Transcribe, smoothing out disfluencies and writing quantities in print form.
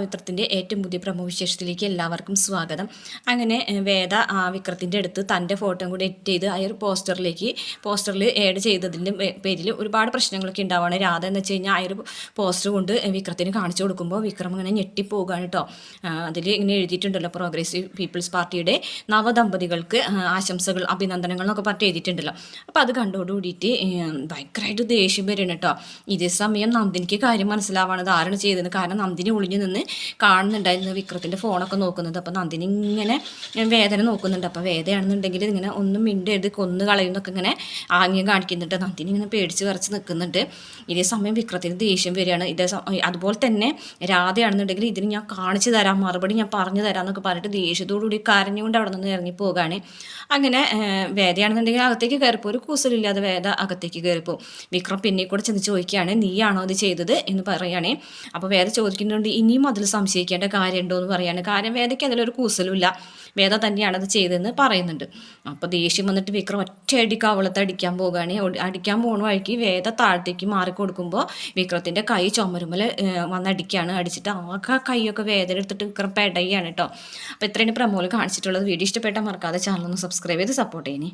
വിക്രത്തിൻ്റെ ഏറ്റവും പുതിയ പ്രമോ വിശേഷത്തിലേക്ക് എല്ലാവർക്കും സ്വാഗതം. അങ്ങനെ വേദ വിക്രത്തിൻ്റെ അടുത്ത് തൻ്റെ ഫോട്ടോ കൂടി എഡിറ്റ് ചെയ്ത് ആ ഒരു പോസ്റ്ററിൽ ആഡ് ചെയ്തതിൻ്റെ പേരിൽ ഒരുപാട് പ്രശ്നങ്ങളൊക്കെ ഉണ്ടാവുകയാണ്. രാധ എന്ന് വെച്ച് കഴിഞ്ഞാൽ ആ ഒരു പോസ്റ്റർ കൊണ്ട് വിക്രത്തിന് കാണിച്ചു കൊടുക്കുമ്പോൾ വിക്രം ഇങ്ങനെ ഞെട്ടിപ്പോവുകയാണ് കേട്ടോ. അതിൽ ഇങ്ങനെ എഴുതിയിട്ടുണ്ടല്ലോ, പ്രോഗ്രസീവ് പീപ്പിൾസ് പാർട്ടിയുടെ നവദമ്പതികൾക്ക് ആശംസകൾ അഭിനന്ദനങ്ങൾ എന്നൊക്കെ പറഞ്ഞിട്ട് എഴുതിയിട്ടുണ്ടല്ലോ. അപ്പോൾ അത് കണ്ടോടുകൂടിയിട്ട് ഭയങ്കരമായിട്ട് ദേഷ്യം വരണം കേട്ടോ. ഇതേ സമയം നന്ദിനിക്ക് കാര്യം മനസ്സിലാവാണത് ആരാണ് ചെയ്തത്. കാരണം നന്ദിനി ഒളിഞ്ഞു നിന്ന് കാണുന്നുണ്ടായിരുന്നു വിക്രത്തിൻ്റെ ഫോണൊക്കെ നോക്കുന്നത്. അപ്പോൾ നന്ദിനി ഇങ്ങനെ വേദന നോക്കുന്നുണ്ട്. അപ്പോൾ വേദയാണെന്നുണ്ടെങ്കിൽ ഇങ്ങനെ ഒന്നും മിണ്ടരുത്, കൊന്നു കളയുന്നൊക്കെ ഇങ്ങനെ ആംഗ്യം കാണിക്കുന്നുണ്ട്. നന്ദിനി ഇങ്ങനെ പേടിച്ച് വിറച്ച് നിൽക്കുന്നുണ്ട്. ഇതേ സമയം വിക്രത്തിന് ദേഷ്യം വരികയാണ്. അതുപോലെ തന്നെ രാധയാണെന്നുണ്ടെങ്കിൽ ഇതിന് ഞാൻ കാണിച്ചു തരാം, മറുപടി ഞാൻ പറഞ്ഞു തരാം എന്നൊക്കെ പറഞ്ഞിട്ട് ദേഷ്യത്തോടുകൂടി കരഞ്ഞുകൊണ്ട് അവിടെ നിന്ന് ഇറങ്ങിപ്പോവുകയാണ്. അങ്ങനെ വേദയാണെന്നുണ്ടെങ്കിൽ അകത്തേക്ക് കയറിപ്പോൾ ഒരു കൂസലില്ലാതെ വേദ അകത്തേക്ക് കയറിപ്പോൾ വിക്രം പിന്നെ കൂടെ ചെന്ന് ചോദിക്കുകയാണ്, നീയാണോ അത് ചെയ്തത് എന്ന് പറയുകയാണേ. അപ്പോൾ വേദ ചോദിക്കുന്നുണ്ട്, ഇനിയും അതിൽ സംശയിക്കേണ്ട കാര്യമുണ്ടോ എന്ന് പറയാണ്. കാരണം വേദയ്ക്ക് അതിലൊരു കൂസലുമില്ല, വേദ തന്നെയാണത് ചെയ്തതെന്ന് പറയുന്നുണ്ട്. അപ്പോൾ ദേഷ്യം വന്നിട്ട് വിക്രം ഒറ്റയടി കവളത്ത് അടിക്കാൻ പോകുകയാണ്. അടിക്കാൻ പോകുന്ന വഴിക്ക് വേദ താഴത്തേക്ക് മാറിക്കൊടുക്കുമ്പോൾ വിക്രത്തിൻ്റെ കൈ ചുമരുമ്മൽ വന്നടിക്കുകയാണ്. അടിച്ചിട്ട് ആ കൈയൊക്കെ വേദന എടുത്തിട്ട് വിക്രം പെടയാണ് കേട്ടോ. അപ്പോൾ ഇത്രയാണ് പ്രമോല് കാണിച്ചിട്ടുള്ളത്. വീഡിയോ ഇഷ്ടപ്പെട്ടാൽ മറക്കാതെ ചാനൽ ഒന്ന് സബ്സ്ക്രൈബ് ചെയ്ത് സപ്പോർട്ട് ചെയ്യണേ.